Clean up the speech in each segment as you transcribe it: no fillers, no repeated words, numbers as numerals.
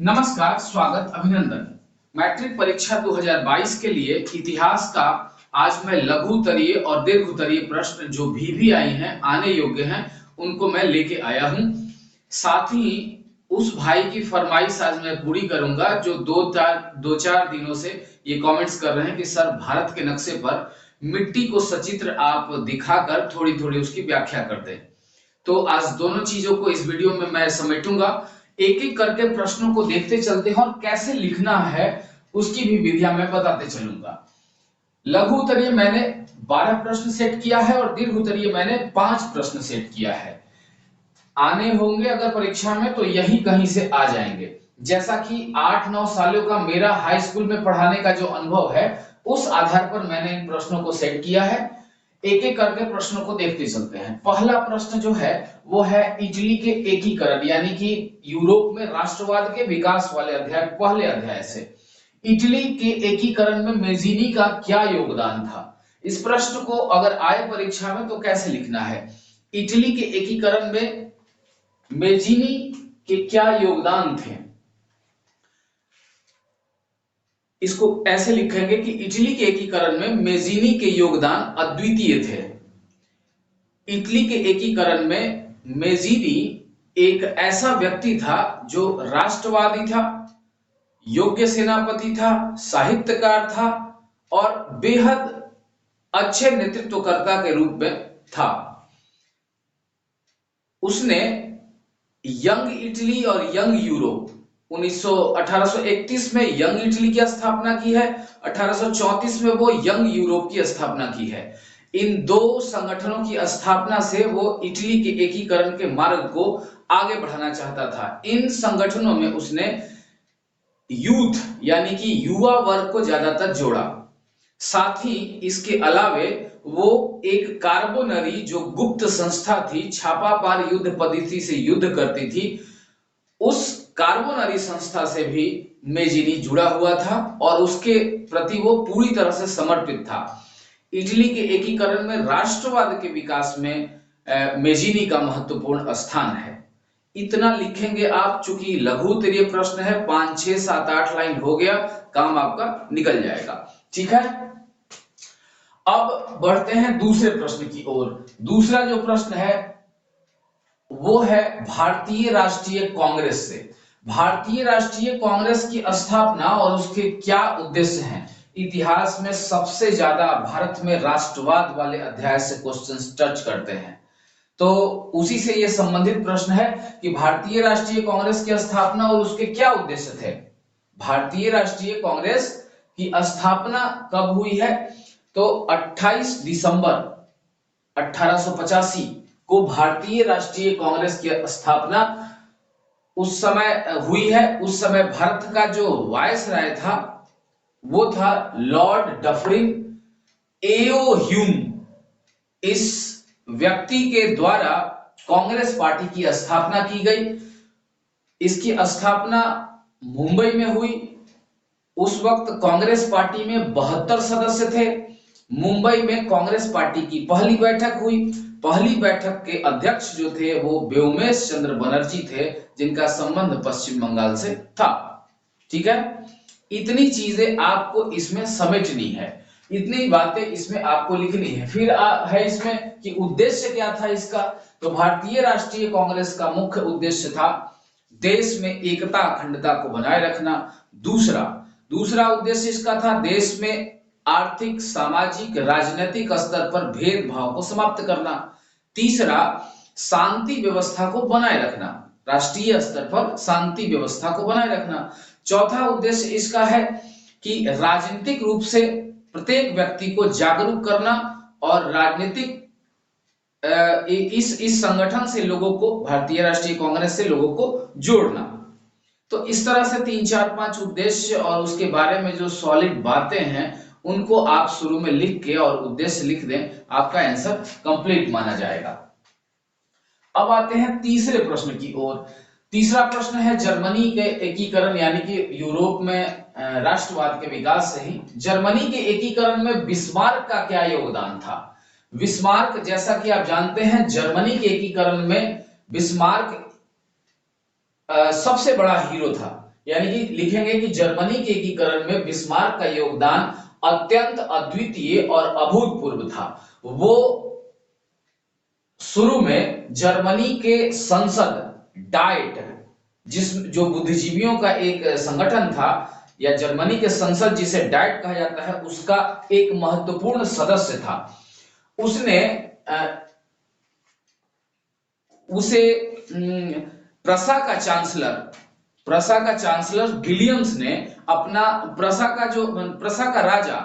नमस्कार, स्वागत, अभिनंदन। मैट्रिक परीक्षा 2022 के लिए इतिहास का आज मैं लघु उत्तरीय और दीर्घ उत्तरीय प्रश्न जो भी आई हैं, आने योग्य हैं, उनको मैं लेके आया हूं। साथ ही उस भाई की फरमाइश आज मैं पूरी करूंगा जो दो चार दिनों से ये कमेंट्स कर रहे हैं कि सर भारत के नक्शे पर मिट्टी को सचित्र आप दिखाकर थोड़ी थोड़ी उसकी व्याख्या कर दें। तो आज दोनों चीजों को इस वीडियो में मैं समेटूंगा, एक एक करके प्रश्नों को देखते चलते हैं और कैसे लिखना है उसकी भी विधियां मैं बताते चलूंगा। लघु उत्तरीय मैंने 12 प्रश्न सेट किया है और दीर्घ उत्तरीय मैंने 5 प्रश्न सेट किया है। आने होंगे अगर परीक्षा में तो यही कहीं से आ जाएंगे। जैसा कि 8-9 सालों का मेरा हाई स्कूल में पढ़ाने का जो अनुभव है, उस आधार पर मैंने इन प्रश्नों को सेट किया है। एक एक करके प्रश्नों को देखते चलते हैं। पहला प्रश्न जो है वो है इटली के एकीकरण, यानी कि यूरोप में राष्ट्रवाद के विकास वाले अध्याय, पहले अध्याय से इटली के एकीकरण में मेजीनी का क्या योगदान था। इस प्रश्न को अगर आए परीक्षा में तो कैसे लिखना है, इटली के एकीकरण में मेजीनी के क्या योगदान थे। इसको ऐसे लिखेंगे कि इटली के एकीकरण में मेजीनी के योगदान अद्वितीय थे। इटली के एकीकरण में मेजीनी एक ऐसा व्यक्ति था जो राष्ट्रवादी था, योग्य सेनापति था, साहित्यकार था और बेहद अच्छे नेतृत्वकर्ता के रूप में था। उसने यंग इटली और यंग यूरोप 1831 में यंग इटली की स्थापना की है, 1834 में वो यंग यूरोप की स्थापना की है। इन दो संगठनों की स्थापना से वो इटली के एकीकरण के मार्ग को आगे बढ़ाना चाहता था। इन संगठनों में उसने यूथ यानी कि युवा वर्ग को ज्यादातर जोड़ा। साथ ही इसके अलावे वो एक कार्बोनरी जो गुप्त संस्था थी, छापामार युद्ध पद्धति से युद्ध करती थी, उस कार्बोनरी संस्था से भी मेजीनी जुड़ा हुआ था और उसके प्रति वो पूरी तरह से समर्पित था। इटली के एकीकरण में राष्ट्रवाद के विकास में मेजीनी का महत्वपूर्ण स्थान है। इतना लिखेंगे आप, चूंकि लघु उत्तरीय प्रश्न है, 5, 6, 7, 8 लाइन हो गया, काम आपका निकल जाएगा। ठीक है, अब बढ़ते हैं दूसरे प्रश्न की ओर। दूसरा जो प्रश्न है वो है भारतीय राष्ट्रीय कांग्रेस से। भारतीय राष्ट्रीय कांग्रेस की स्थापना और उसके क्या उद्देश्य हैं। इतिहास में सबसे ज्यादा भारत में राष्ट्रवाद वाले अध्याय से क्वेश्चंस टच करते हैं, तो उसी से यह संबंधित प्रश्न है कि भारतीय राष्ट्रीय कांग्रेस की स्थापना और उसके क्या उद्देश्य थे। भारतीय राष्ट्रीय कांग्रेस की स्थापना कब हुई है, तो 28 दिसंबर 1885 को भारतीय राष्ट्रीय कांग्रेस की स्थापना उस समय हुई है। उस समय भारत का जो वायसराय था वो था लॉर्ड डफरिन एओ ह्यूम। इस व्यक्ति के द्वारा कांग्रेस पार्टी की स्थापना की गई। इसकी स्थापना मुंबई में हुई। उस वक्त कांग्रेस पार्टी में 72 सदस्य थे। मुंबई में कांग्रेस पार्टी की पहली बैठक हुई। पहली बैठक के अध्यक्ष जो थे वो व्योमेश चंद्र बनर्जी थे, जिनका संबंध पश्चिम बंगाल से था। ठीक है, इतनी चीजें आपको इसमें समेटनी है, इतनी बातें इसमें आपको लिखनी है। फिर है इसमें कि उद्देश्य क्या था इसका, तो भारतीय राष्ट्रीय कांग्रेस का मुख्य उद्देश्य था देश में एकता अखंडता को बनाए रखना। दूसरा उद्देश्य इसका था देश में आर्थिक, सामाजिक, राजनीतिक स्तर पर भेदभाव को समाप्त करना। तीसरा, शांति व्यवस्था को बनाए रखना, राष्ट्रीय स्तर पर शांति व्यवस्था को बनाए रखना। चौथा उद्देश्य इसका है कि राजनीतिक रूप से प्रत्येक व्यक्ति को जागरूक करना और राजनीतिक इस संगठन से लोगों को, भारतीय राष्ट्रीय कांग्रेस से लोगों को जोड़ना। तो इस तरह से 3, 4, 5 उद्देश्य और उसके बारे में जो सॉलिड बातें हैं उनको आप शुरू में लिख के और उद्देश्य लिख दें, आपका आंसर कंप्लीट माना जाएगा। अब आते हैं तीसरे प्रश्न की ओर। तीसरा प्रश्न है जर्मनी के एकीकरण, यानी कि यूरोप में राष्ट्रवाद के विकास से ही जर्मनी के एकीकरण में बिस्मार्क का क्या योगदान था। बिस्मार्क, जैसा कि आप जानते हैं, जर्मनी के एकीकरण में बिस्मार्क सबसे बड़ा हीरो था। यानी कि लिखेंगे कि जर्मनी के एकीकरण में बिस्मार्क का योगदान अत्यंत अद्वितीय और अभूतपूर्व था। वो शुरू में जर्मनी के संसद डाइट, जो बुद्धिजीवियों का एक संगठन था, या जर्मनी के संसद जिसे डाइट कहा जाता है, उसका एक महत्वपूर्ण सदस्य था। उसने उसे प्रसा का चांसलर विलियम्स ने अपना प्रसा का राजा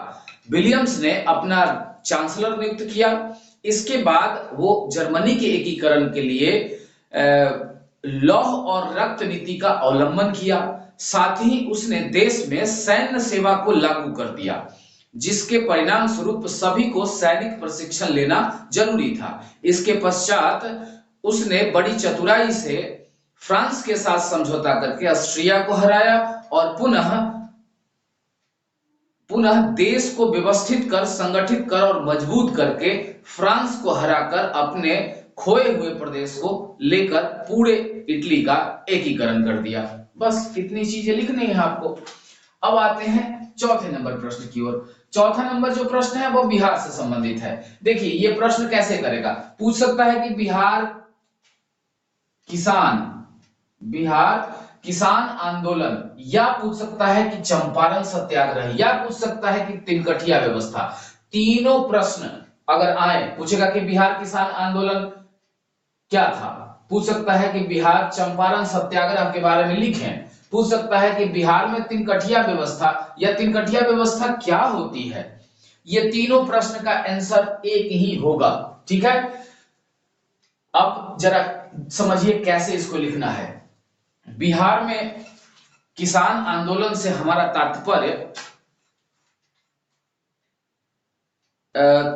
विलियम्स ने अपना चांसलर नियुक्त किया। इसके बाद वो जर्मनी के एकीकरण के लिए लौह और रक्त नीति का अवलंबन किया। साथ ही उसने देश में सैन्य सेवा को लागू कर दिया, जिसके परिणाम स्वरूप सभी को सैनिक प्रशिक्षण लेना जरूरी था। इसके पश्चात उसने बड़ी चतुराई से फ्रांस के साथ समझौता करके ऑस्ट्रिया को हराया और पुनः देश को व्यवस्थित कर, संगठित कर और मजबूत करके फ्रांस को हराकर अपने खोए हुए प्रदेश को लेकर पूरे इटली का एकीकरण कर दिया। बस इतनी चीजें लिखनी है आपको। अब आते हैं चौथे नंबर प्रश्न की ओर। चौथा नंबर जो प्रश्न है वो बिहार से संबंधित है। देखिए ये प्रश्न कैसे करेगा, पूछ सकता है कि बिहार किसान आंदोलन, या पूछ सकता है कि चंपारण सत्याग्रह, या पूछ सकता है कि तिनकठिया व्यवस्था। तीनों प्रश्न अगर आए, पूछेगा कि बिहार किसान आंदोलन क्या था, पूछ सकता है कि बिहार चंपारण सत्याग्रह के बारे में लिखें, पूछ सकता है कि बिहार में तिनकठिया व्यवस्था या तिनकठिया व्यवस्था क्या होती है। ये तीनों प्रश्न का आंसर एक ही होगा। ठीक है, अब जरा समझिए कैसे इसको लिखना है। बिहार में किसान आंदोलन से हमारा तात्पर्य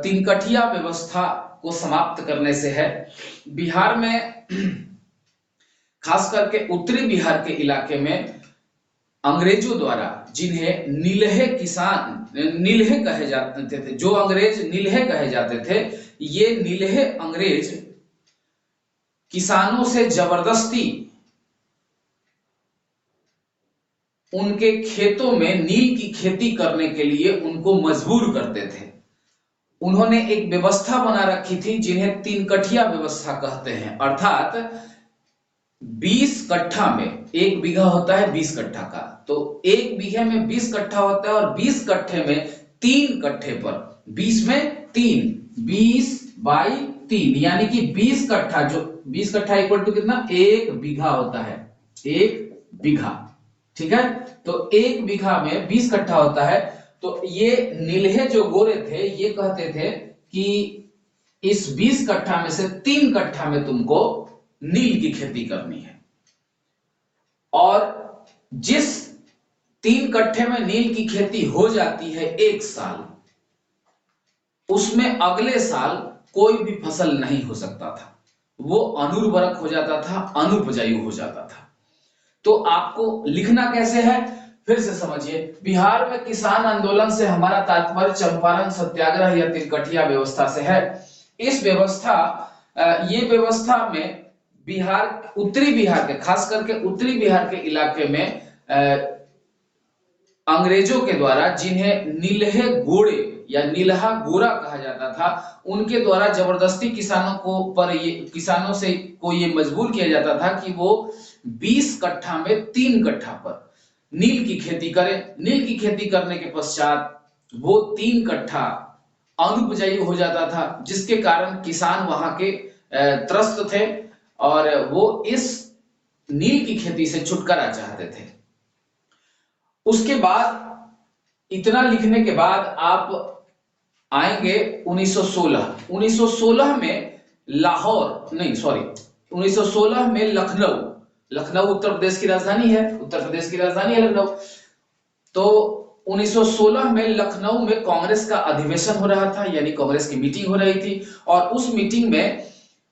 तिनकठिया व्यवस्था को समाप्त करने से है। बिहार में खास करके उत्तरी बिहार के इलाके में अंग्रेजों द्वारा, जिन्हें नीलहे कहे जाते थे, जो अंग्रेज नीलहे कहे जाते थे, ये नीलहे अंग्रेज किसानों से जबरदस्ती उनके खेतों में नील की खेती करने के लिए उनको मजबूर करते थे। उन्होंने एक व्यवस्था बना रखी थी जिन्हें तिनकठिया व्यवस्था कहते हैं, अर्थात 20 कट्ठा में, एक बीघा होता है 20 कट्ठा का, तो एक बीघे में 20 कट्ठा होता है और 20 कट्ठे में 3 कट्ठे पर 20 में 3, 20 बाई 3, यानी कि 20 कट्ठा, जो 20 कट्ठा इक्वल टू कितना, 1 बीघा होता है, 1 बीघा। ठीक है, तो 1 बीघा में 20 कट्ठा होता है। तो ये नीलहे जो गोरे थे ये कहते थे कि इस 20 कट्ठा में से 3 कट्ठा में तुमको नील की खेती करनी है, और जिस 3 कट्ठे में नील की खेती हो जाती है एक साल, उसमें अगले साल कोई भी फसल नहीं हो सकता था, वो अनुर्वरक हो जाता था, अनुपजाऊ हो जाता था। तो आपको लिखना कैसे है, फिर से समझिए। बिहार में किसान आंदोलन से हमारा तात्पर्य चंपारण सत्याग्रह या तिनकठिया व्यवस्था से है। ये व्यवस्था में बिहार, उत्तरी बिहार के, खास करके उत्तरी बिहार के इलाके में अंग्रेजों के द्वारा, जिन्हें नीलहे गोरे या नीलहा गोरा कहा जाता था, उनके द्वारा जबरदस्ती किसानों से ये मजबूर किया जाता था कि वो 20 कट्ठा में 3 कट्ठा पर नील की खेती करें। नील की खेती करने के पश्चात वो 3 कट्ठा अनुपजाऊ हो जाता था, जिसके कारण किसान वहां के त्रस्त थे और वो इस नील की खेती से छुटकारा चाहते थे। उसके बाद इतना लिखने के बाद आप आएंगे 1916 में 1916 में लखनऊ उत्तर प्रदेश की राजधानी है, लखनऊ। तो 1916 में लखनऊ में कांग्रेस का अधिवेशन हो रहा था, यानी कांग्रेस की मीटिंग हो रही थी, और उस मीटिंग में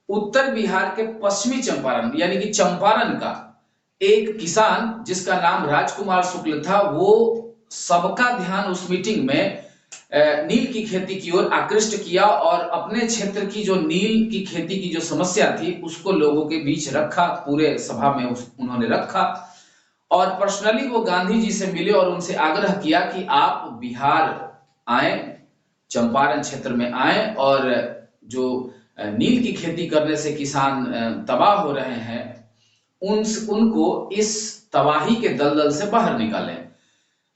उत्तर बिहार के पश्चिमी चंपारण यानी कि चंपारण का एक किसान जिसका नाम राजकुमार शुक्ल था, वो सबका ध्यान उस मीटिंग में नील की खेती की ओर आकृष्ट किया और अपने क्षेत्र की जो नील की खेती की जो समस्या थी उसको लोगों के बीच रखा, पूरे सभा में उन्होंने रखा। और पर्सनली वो गांधी जी से मिले और उनसे आग्रह किया कि आप बिहार आए, चंपारण क्षेत्र में आए और जो नील की खेती करने से किसान तबाह हो रहे हैं उनको इस तबाही के दलदल से बाहर निकालें।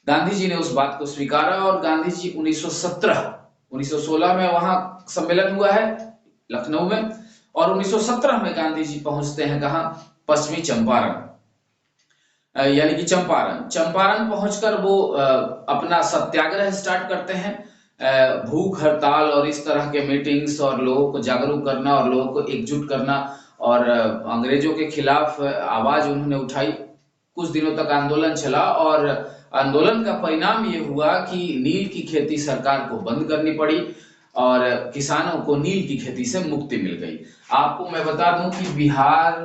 गांधी जी ने उस बात को स्वीकारा और गांधी जी 1916 में वहां सम्मेलन हुआ है लखनऊ में, और 1917 में गांधी जी पहुंचते हैं कहां, पश्चिमी चंपारण, यानी कि चंपारण पहुंचकर वो अपना सत्याग्रह स्टार्ट करते हैं। भूख हड़ताल और इस तरह के मीटिंग्स और लोगों को जागरूक करना और लोगों को एकजुट करना और अंग्रेजों के खिलाफ आवाज उन्होंने उठाई। कुछ दिनों तक आंदोलन चला और आंदोलन का परिणाम ये हुआ कि नील की खेती सरकार को बंद करनी पड़ी और किसानों को नील की खेती से मुक्ति मिल गई। आपको मैं बता दूं कि बिहार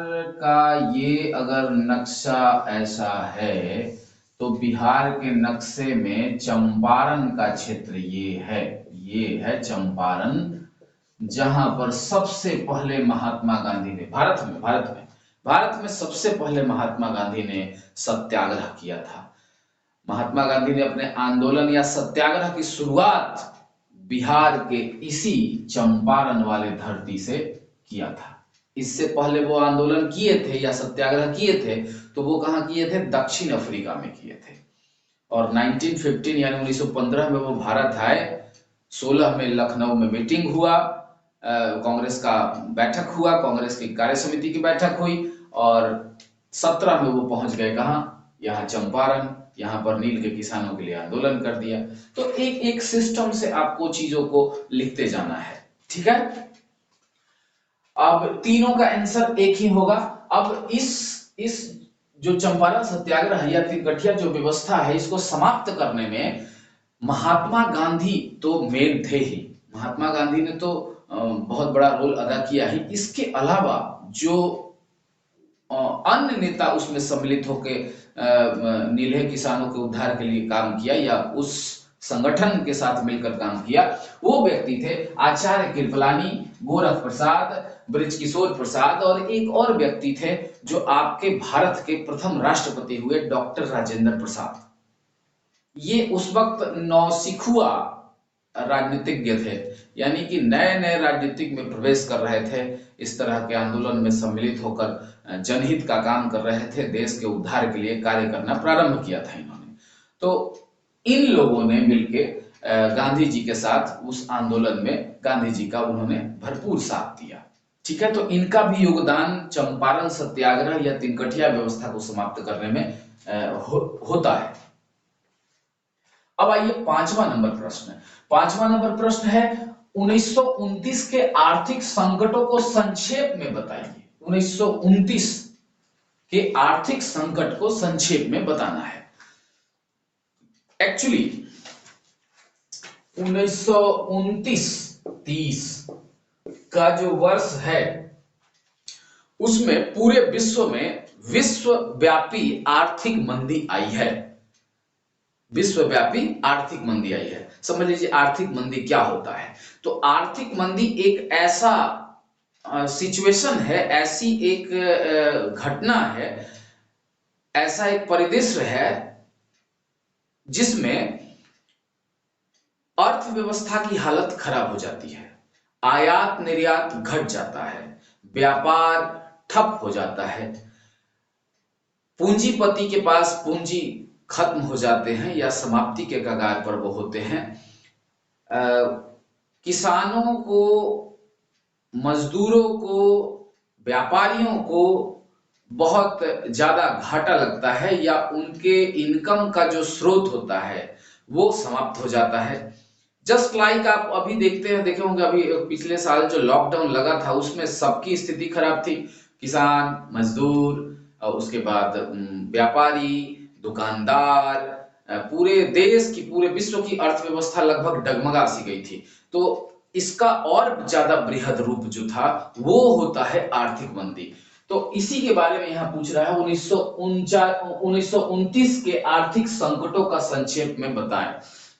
का ये अगर नक्शा ऐसा है तो बिहार के नक्शे में चंपारण का क्षेत्र ये है चंपारण, जहां पर सबसे पहले महात्मा गांधी ने भारत में सबसे पहले महात्मा गांधी ने सत्याग्रह किया था। महात्मा गांधी ने अपने आंदोलन या सत्याग्रह की शुरुआत बिहार के इसी चंपारण वाले धरती से किया था। इससे पहले वो आंदोलन किए थे या सत्याग्रह किए थे तो वो कहां किए थे, दक्षिण अफ्रीका में किए थे। और 1915 यानी 1915 में वो भारत आए, 16 में लखनऊ में मीटिंग हुआ, कांग्रेस का बैठक हुआ, कांग्रेस की कार्य समिति की बैठक हुई और 17 में वो पहुंच गए कहां, यहाँ चंपारण, यहाँ पर नील के किसानों के लिए आंदोलन कर दिया। तो एक एक सिस्टम से आपको चीजों को लिखते जाना है, ठीक है। अब तीनों का आंसर एक ही होगा। अब इस जो चंपारण सत्याग्रह या तिनकठिया जो व्यवस्था है इसको समाप्त करने में महात्मा गांधी तो मेन थे ही, महात्मा गांधी ने तो बहुत बड़ा रोल अदा किया है। इसके अलावा जो अन्य नेता उसमें सम्मिलित होकर नीले किसानों के उद्धार के लिए काम किया या उस संगठन के साथ मिलकर काम किया, वो व्यक्ति थे आचार्य कृपलानी, गोरख प्रसाद, बृजकिशोर प्रसाद और एक और व्यक्ति थे जो आपके भारत के प्रथम राष्ट्रपति हुए डॉक्टर राजेंद्र प्रसाद। ये उस वक्त नौसिखुआ राजनीतिज्ञ थे, यानी कि नए नए राजनीतिक में प्रवेश कर रहे थे, इस तरह के आंदोलन में सम्मिलित होकर जनहित का काम कर रहे थे, देश के उद्धार के लिए कार्य करना प्रारंभ किया था इन्होंने। तो इन लोगों ने मिलकर गांधी जी के साथ उस आंदोलन में गांधी जी का उन्होंने भरपूर साथ दिया, ठीक है। तो इनका भी योगदान चंपारण सत्याग्रह या तिनकठिया व्यवस्था को समाप्त करने में होता है। अब आइए पांचवा नंबर प्रश्न। पांचवा नंबर प्रश्न है 1929 के आर्थिक संकटों को संक्षेप में बताइए। 1929 के आर्थिक संकट को संक्षेप में बताना है। एक्चुअली 1929-30 का जो वर्ष है उसमें पूरे विश्व में विश्वव्यापी आर्थिक मंदी आई है। विश्वव्यापी आर्थिक मंदी आई है। समझ लीजिए आर्थिक मंदी क्या होता है। तो आर्थिक मंदी एक ऐसा सिचुएशन है, ऐसी एक घटना है, ऐसा एक परिदृश्य है जिसमें अर्थव्यवस्था की हालत खराब हो जाती है, आयात निर्यात घट जाता है, व्यापार ठप हो जाता है, पूंजीपति के पास पूंजी खत्म हो जाते हैं या समाप्ति के कगार पर वो होते हैं। किसानों को, मजदूरों को, व्यापारियों को बहुत ज्यादा घाटा लगता है या उनके इनकम का जो स्रोत होता है वो समाप्त हो जाता है। जस्ट लाइक आप अभी देखे होंगे अभी पिछले साल जो लॉकडाउन लगा था उसमें सबकी स्थिति खराब थी, किसान, मजदूर, उसके बाद व्यापारी, दुकानदार, पूरे देश की, पूरे विश्व की अर्थव्यवस्था लगभग डगमगा सी गई थी। तो इसका और ज्यादा बृहद रूप जो था वो होता है आर्थिक मंदी। तो इसी के बारे में यहां पूछ रहा है 1929 के आर्थिक संकटों का संक्षेप में बताएं।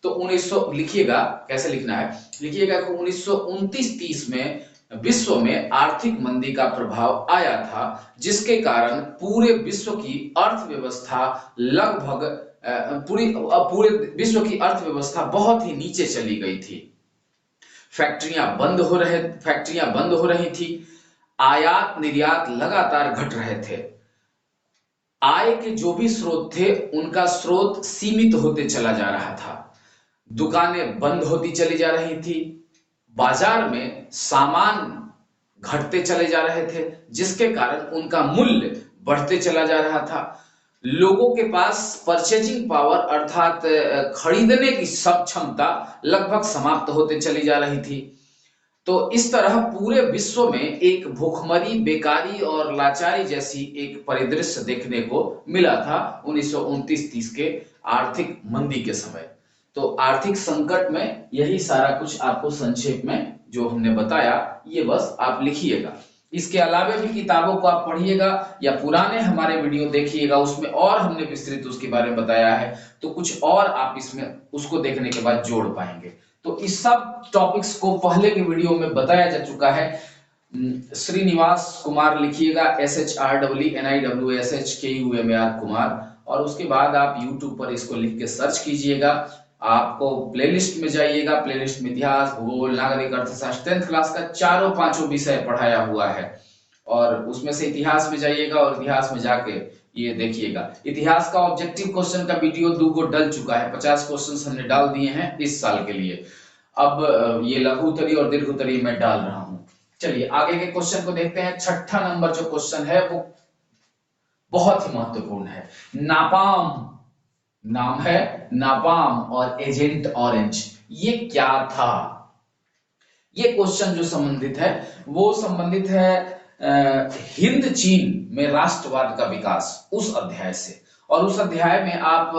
तो 1900 लिखिएगा, कैसे लिखना है, लिखिएगा 1929-30 में विश्व में आर्थिक मंदी का प्रभाव आया था, जिसके कारण पूरे विश्व की अर्थव्यवस्था लगभग पूरे विश्व की अर्थव्यवस्था बहुत ही नीचे चली गई थी। फैक्ट्रियां बंद हो रही थी, आयात निर्यात लगातार घट रहे थे, आय के जो भी स्रोत थे उनका स्रोत सीमित होते चला जा रहा था, दुकानें बंद होती चली जा रही थी, बाजार में सामान घटते चले जा रहे थे, जिसके कारण उनका मूल्य बढ़ते चला जा रहा था। लोगों के पास परचेजिंग पावर अर्थात खरीदने की क्षमता लगभग समाप्त होते चली जा रही थी। तो इस तरह पूरे विश्व में एक भूखमरी, बेकारी और लाचारी जैसी एक परिदृश्य देखने को मिला था 1929-30 के आर्थिक मंदी के समय। तो आर्थिक संकट में यही सारा कुछ आपको संक्षेप में जो हमने बताया ये बस आप लिखिएगा। इसके अलावे भी किताबों को आप पढ़िएगा या पुराने हमारे वीडियो देखिएगा, उसमें और हमने विस्तृत उसके बारे में बताया है, तो कुछ और आप इसमें उसको देखने के बाद जोड़ पाएंगे। तो इस सब टॉपिक्स को पहले के वीडियो में बताया जा चुका है। श्रीनिवास कुमार लिखिएगा, SHREENIWASHKUMAR कुमार, और उसके बाद आप YouTube पर इसको लिख के सर्च कीजिएगा। आपको प्लेलिस्ट में जाइएगा, प्लेलिस्ट में इतिहास, भूगोल, नागरिक अर्थशास्त्र 10th क्लास का चारों पांचों विषय पढ़ाया हुआ है, और उसमें से इतिहास में जाइएगा और इतिहास में जाके ये देखिएगा। इतिहास का ऑब्जेक्टिव क्वेश्चन का वीडियो 2 गो डल चुका है, 50 क्वेश्चन हमने डाल दिए हैं इस साल के लिए। अब ये लघु उत्तरीय और दीर्घ उत्तरीय मैं डाल रहा हूं। चलिए आगे के क्वेश्चन को देखते हैं। छठा नंबर जो क्वेश्चन है वो बहुत ही महत्वपूर्ण है। नापाम नाम है, नापाम और एजेंट ऑरेंज, ये क्या था? ये क्वेश्चन जो संबंधित है वो संबंधित है हिंद चीन में राष्ट्रवाद का विकास, उस अध्याय से। और उस अध्याय में आप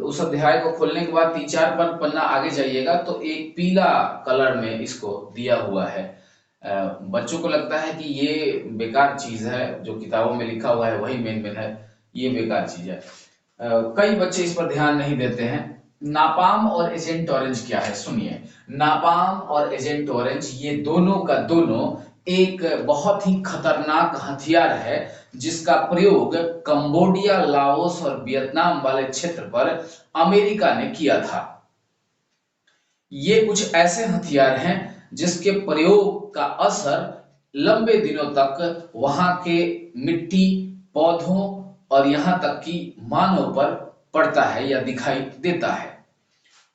उस अध्याय को खोलने के बाद 3-4 पन्ना आगे जाइएगा तो एक पीला कलर में इसको दिया हुआ है। बच्चों को लगता है कि ये बेकार चीज है, जो किताबों में लिखा हुआ है वही मेन है, ये बेकार चीज है। कई बच्चे इस पर ध्यान नहीं देते हैं। नापाम और एजेंट ऑरेंज क्या है, सुनिए। नापाम और एजेंट ऑरेंज ये दोनों का दोनों एक बहुत ही खतरनाक हथियार है, जिसका प्रयोग कंबोडिया, लाओस और वियतनाम वाले क्षेत्र पर अमेरिका ने किया था। ये कुछ ऐसे हथियार हैं जिसके प्रयोग का असर लंबे दिनों तक वहां के मिट्टी, पौधों और यहां तक कि मानव पर पड़ता है या दिखाई देता है।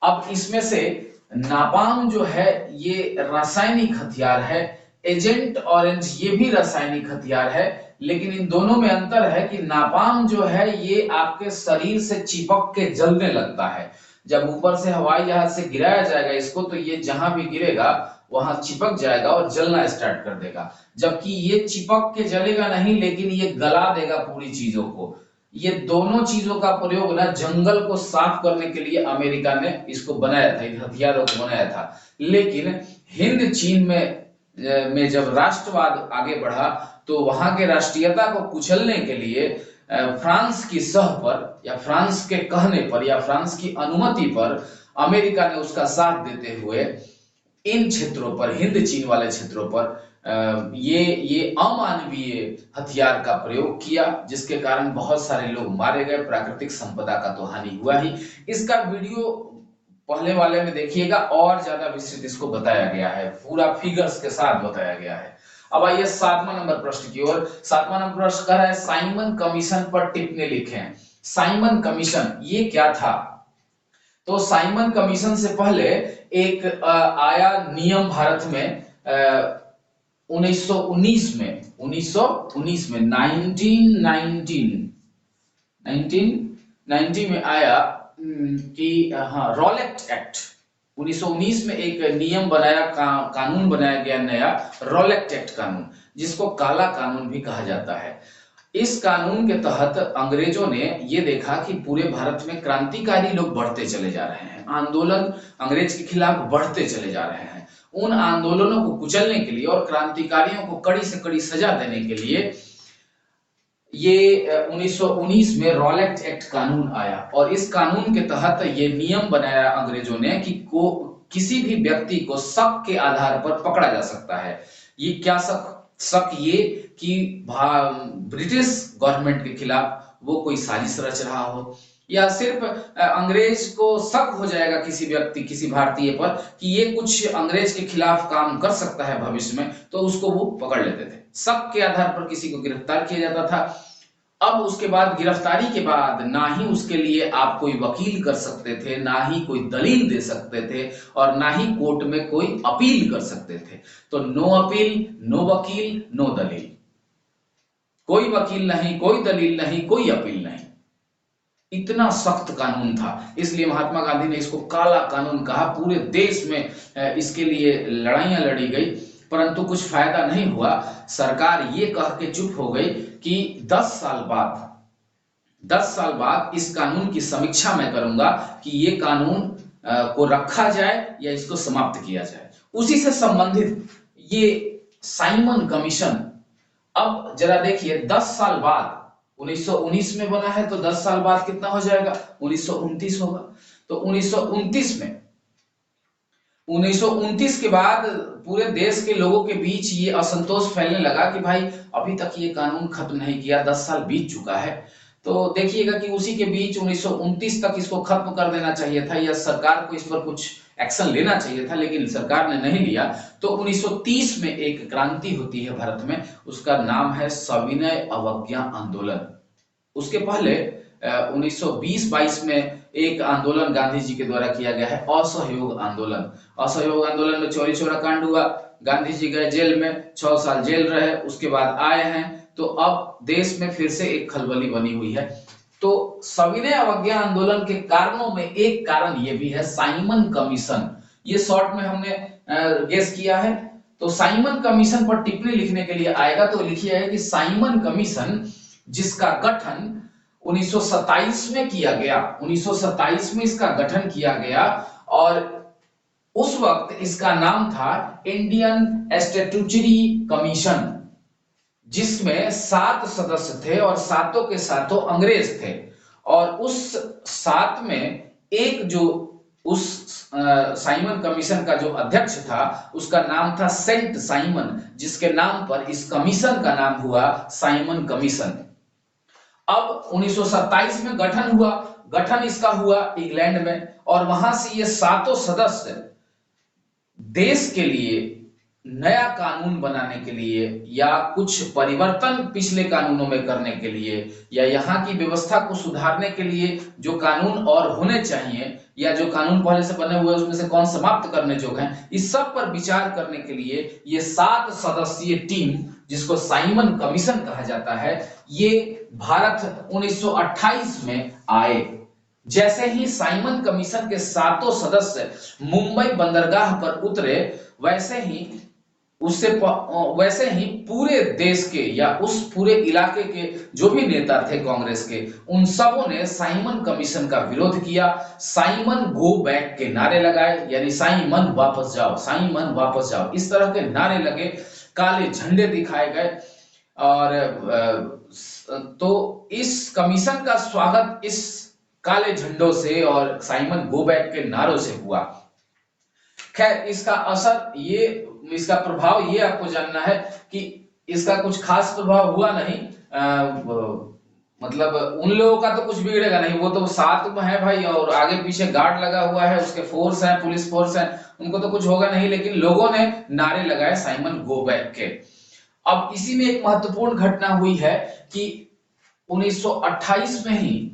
अब इसमें से नापाम जो है ये रासायनिक हथियार है, एजेंट ऑरेंज ये भी रासायनिक हथियार है, लेकिन इन दोनों में अंतर है कि नापाम जो है ये आपके शरीर से चिपक के जलने लगता है। जब ऊपर से हवाई जहाज से गिराया जाएगा इसको, तो ये जहां भी गिरेगा वहां चिपक जाएगा और जलना स्टार्ट कर देगा। जबकि ये चिपक के जलेगा नहीं, लेकिन ये गला देगा पूरी चीजों को। ये दोनों चीजों का प्रयोग ना जंगल को साफ करने के लिए अमेरिका ने इसको बनाया था, इन हथियारों को बनाया था। लेकिन हिंद चीन में जब राष्ट्रवाद आगे बढ़ा तो वहां के राष्ट्रीयता को कुचलने के लिए फ्रांस की सह पर या फ्रांस के कहने पर या फ्रांस की अनुमति पर अमेरिका ने उसका साथ देते हुए इन क्षेत्रों पर, हिंद चीन वाले क्षेत्रों पर ये अमानवीय हथियार का प्रयोग किया, जिसके कारण बहुत सारे लोग मारे गए, प्राकृतिक संपदा का तो हानि हुआ ही। इसका वीडियो पहले वाले में देखिएगा, और ज्यादा विस्तृत इसको बताया गया है, पूरा फिगर्स के साथ बताया गया है। अब आइए 7वां नंबर प्रश्न की ओर। 7वां नंबर प्रश्न कह रहा है साइमन कमीशन पर टिप्पणी लिखें। साइमन कमीशन ये क्या था? तो साइमन कमीशन से पहले एक आया नियम भारत में 1919 में 1990 में आया कि हाँ, रॉलेट एक्ट 1919 में एक नियम बनाया, कानून बनाया गया नया, रॉलेट एक्ट कानून, जिसको काला कानून भी कहा जाता है। इस कानून के तहत अंग्रेजों ने ये देखा कि पूरे भारत में क्रांतिकारी लोग बढ़ते चले जा रहे हैं, आंदोलन अंग्रेज के खिलाफ बढ़ते चले जा रहे हैं। उन आंदोलनों को कुचलने के लिए और क्रांतिकारियों को कड़ी से कड़ी सजा देने के लिए ये 1919 में रॉलेट एक्ट कानून आया, और इस कानून के तहत ये नियम बनाया अंग्रेजों ने कि किसी भी व्यक्ति को शक के आधार पर पकड़ा जा सकता है। ये क्या शक? शक ये कि ब्रिटिश गवर्नमेंट के खिलाफ वो कोई साजिश रच रहा हो, या सिर्फ अंग्रेज को शक हो जाएगा किसी व्यक्ति, किसी भारतीय पर कि ये कुछ अंग्रेज के खिलाफ काम कर सकता है भविष्य में, तो उसको वो पकड़ लेते थे। शक के आधार पर किसी को गिरफ्तार किया जाता था। अब उसके बाद, गिरफ्तारी के बाद, ना ही उसके लिए आप कोई वकील कर सकते थे, ना ही कोई दलील दे सकते थे, और ना ही कोर्ट में कोई अपील कर सकते थे। तो नो अपील, नो वकील, नो दलील। कोई वकील नहीं, कोई दलील नहीं, कोई अपील नहीं। इतना सख्त कानून था, इसलिए महात्मा गांधी ने इसको काला कानून कहा। पूरे देश में इसके लिए लड़ाइयां लड़ी गई, परंतु कुछ फायदा नहीं हुआ। सरकार ये कह के चुप हो गई कि 10 साल बाद इस कानून की समीक्षा मैं करूंगा कि ये कानून को रखा जाए या इसको समाप्त किया जाए। उसी से संबंधित ये साइमन कमीशन, अब जरा देखिए, 10 साल बाद, 1919 में बना है, तो 10 साल बाद कितना हो जाएगा? 1929 होगा। तो 1929 के बाद पूरे देश के लोगों के बीच ये असंतोष फैलने लगा कि भाई अभी तक ये कानून खत्म नहीं किया, 10 साल बीत चुका है। तो देखिएगा कि उसी के बीच 1929 तक इसको खत्म कर देना चाहिए था, या सरकार को इस पर कुछ एक्शन लेना चाहिए था, लेकिन सरकार ने नहीं लिया। तो 1930 में एक क्रांति होती है भारत में, उसका नाम है सविनय अवज्ञा आंदोलन। उसके पहले 1920-22 में एक आंदोलन गांधी जी के द्वारा किया गया है, असहयोग आंदोलन। असहयोग आंदोलन में चौरी चौरा कांड हुआ, गांधी जी गए जेल में, 6 साल जेल रहे, उसके बाद आए हैं। तो अब देश में फिर से एक खलबली बनी हुई है। तो सविनय अवज्ञा आंदोलन के कारणों में एक कारण ये भी है साइमन कमीशन। ये शॉर्ट में हमने गेस किया है। तो साइमन कमीशन पर टिप्पणी लिखने के लिए आएगा तो लिखिए है कि साइमन कमीशन, जिसका गठन 1927 में किया गया, 1927 में इसका गठन किया गया, और उस वक्त इसका नाम था इंडियन स्टैट्यूटरी कमीशन, जिसमें 7 सदस्य थे और सातों के सातों अंग्रेज थे। और उस 7 में एक जो उस साइमन कमीशन का जो अध्यक्ष था, उसका नाम था सेंट साइमन, जिसके नाम पर इस कमीशन का नाम हुआ साइमन कमीशन। अब 1927 में गठन हुआ, गठन इसका हुआ इंग्लैंड में, और वहां से ये सातों सदस्य देश के लिए नया कानून बनाने के लिए, या कुछ परिवर्तन पिछले कानूनों में करने के लिए, या यहाँ की व्यवस्था को सुधारने के लिए जो कानून और होने चाहिए, या जो कानून पहले से बने हुए उसमें से कौन समाप्त करने योग्य हैं, इस सब पर विचार करने के लिए ये 7 सदस्यीय टीम, जिसको साइमन कमीशन कहा जाता है, ये भारत 1928 में आए। जैसे ही साइमन कमीशन के 7 सदस्य मुंबई बंदरगाह पर उतरे, वैसे ही पूरे देश के या उस पूरे इलाके के जो भी नेता थे कांग्रेस के, उन सबों ने साइमन कमीशन का विरोध किया। साइमन गो बैक के नारे लगाए, यानी साइमन वापस जाओ, साइमन वापस जाओ, इस तरह के नारे लगे, काले झंडे दिखाए गए। और तो इस कमीशन का स्वागत इस काले झंडों से और साइमन गो बैक के नारों से हुआ। खैर, इसका असर, ये इसका प्रभाव ये आपको जानना है कि इसका कुछ खास प्रभाव हुआ नहीं। मतलब उन लोगों का तो कुछ बिगड़ेगा नहीं, वो तो साथ में है भाई, और आगे पीछे गार्ड लगा हुआ है, उसके फोर्स है, पुलिस फोर्स है, उनको तो कुछ होगा नहीं। लेकिन लोगों ने नारे लगाए साइमन गो बैक के। अब इसी में एक महत्वपूर्ण घटना हुई है कि 1928 में ही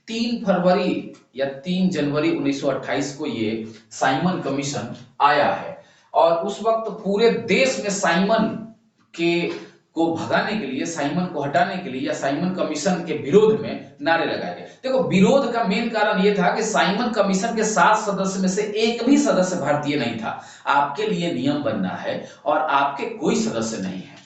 3 फरवरी या 3 जनवरी 1928 को ये साइमन कमीशन आया है। और उस वक्त पूरे देश में साइमन को भगाने के लिए, साइमन को हटाने के लिए, या साइमन कमीशन के विरोध में नारे लगाए गए। देखो, विरोध का मेन कारण यह था कि साइमन कमीशन के 7 सदस्य में से एक भी सदस्य भारतीय नहीं था। आपके लिए नियम बनना है और आपके कोई सदस्य नहीं है,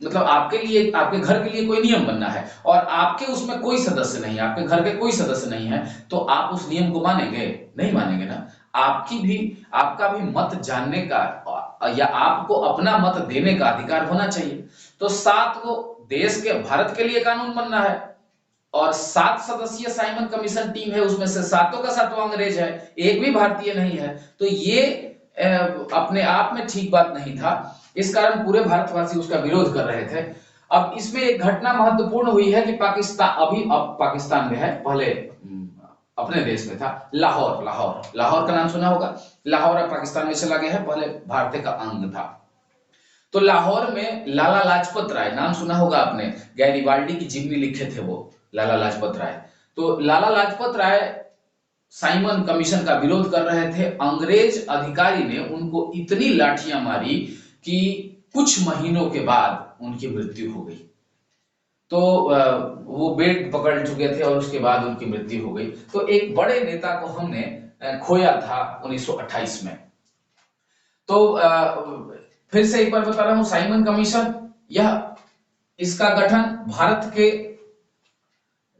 मतलब आपके लिए, आपके घर के लिए कोई नियम बनना है और आपके उसमें कोई सदस्य नहीं है, आपके घर के कोई सदस्य नहीं है, तो आप उस नियम को मानेंगे? नहीं मानेंगे ना। आपका भी मत जानने का या आपको अपना मत देने का अधिकार होना चाहिए। तो 7 को देश के, भारत के लिए कानून बनना है, और 7 सदस्यीय साइमन कमीशन टीम है, उसमें से सातों का सातवां अंग्रेज है, एक भी भारतीय नहीं है। तो ये अपने आप में ठीक बात नहीं था, इस कारण पूरे भारतवासी उसका विरोध कर रहे थे। अब इसमें एक घटना महत्वपूर्ण हुई है कि पाकिस्तान, अभी अब पाकिस्तान में है, पहले अपने देश में था। लाहौर, लाहौर का नाम सुना होगा। लाहौर अब पाकिस्तान में चला गया है, पहले भारत का अंग था। तो लाहौर में लाला लाजपत राय, नाम सुना होगा आपने, गैरिबाल्डी की जीवनी लिखे थे वो लाला लाजपत राय। तो लाला लाजपत राय साइमन कमीशन का विरोध कर रहे थे। अंग्रेज अधिकारी ने उनको इतनी लाठियां मारी कि कुछ महीनों के बाद उनकी मृत्यु हो गई। तो वो बेड पकड़ चुके थे और उसके बाद उनकी मृत्यु हो गई। तो एक बड़े नेता को हमने खोया था 1928 में। तो फिर से एक बार बता रहा हूं, साइमन कमीशन, यह इसका गठन भारत के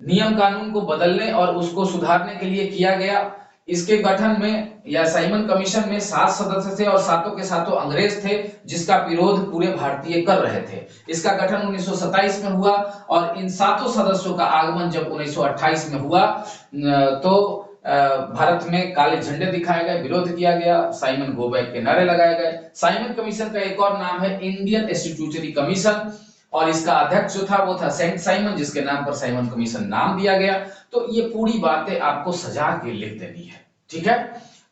नियम कानून को बदलने और उसको सुधारने के लिए किया गया। इसके गठन में या साइमन कमीशन में 7 सदस्य थे और सातों के सातों अंग्रेज थे, जिसका विरोध पूरे भारतीय कर रहे थे। इसका गठन 1927 में हुआ और इन सातों सदस्यों का आगमन जब 1928 में हुआ तो भारत में काले झंडे दिखाए गए, विरोध किया गया, साइमन गो बैक के नारे लगाए गए। साइमन कमीशन का एक और नाम है इंडियन स्टैट्यूटरी कमीशन, और इसका अध्यक्ष जो था वो था सेंट साइमन, जिसके नाम पर साइमन कमीशन नाम दिया गया। तो ये पूरी बातें आपको सजा के लिख देनी है, ठीक है।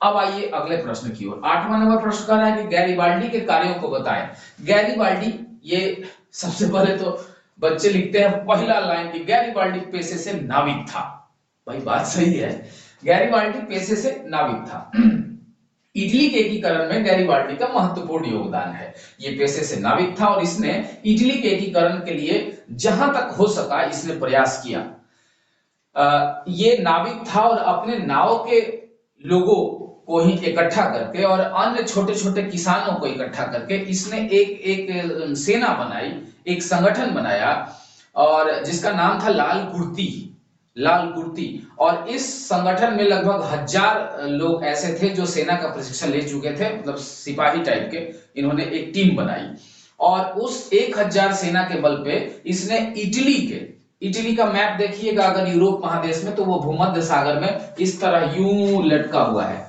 अब आइए अगले प्रश्न की ओर। 8वां नंबर प्रश्न कह रहा है कि गैरिबाल्डी के कार्यों को बताएं। गैरिबाल्डी, ये सबसे पहले तो बच्चे लिखते हैं पहला लाइन की, गैरिबाल्डी पेशे से नाविक था। भाई बात सही है, गैरिबाल्डी पेशे से नाविक था। इटली के एकीकरण में गैरिबाल्डी का महत्वपूर्ण योगदान है। ये पेशे से नाविक था और इसने इटली के एकीकरण के लिए जहां तक हो सका इसने प्रयास किया। ये नाविक था और अपने नाव के लोगों को ही इकट्ठा करके और अन्य छोटे छोटे किसानों को इकट्ठा करके इसने एक सेना बनाई, एक संगठन बनाया, और जिसका नाम था लाल कुर्ती। और इस संगठन में लगभग 1000 लोग ऐसे थे जो सेना का प्रशिक्षण ले चुके थे, मतलब सिपाही टाइप के। इन्होंने एक टीम बनाई और उस 1000 सेना के बल पे इसने इटली का मैप देखिएगा अगर यूरोप महादेश में, तो वो भूमध्य सागर में इस तरह यूं लटका हुआ है।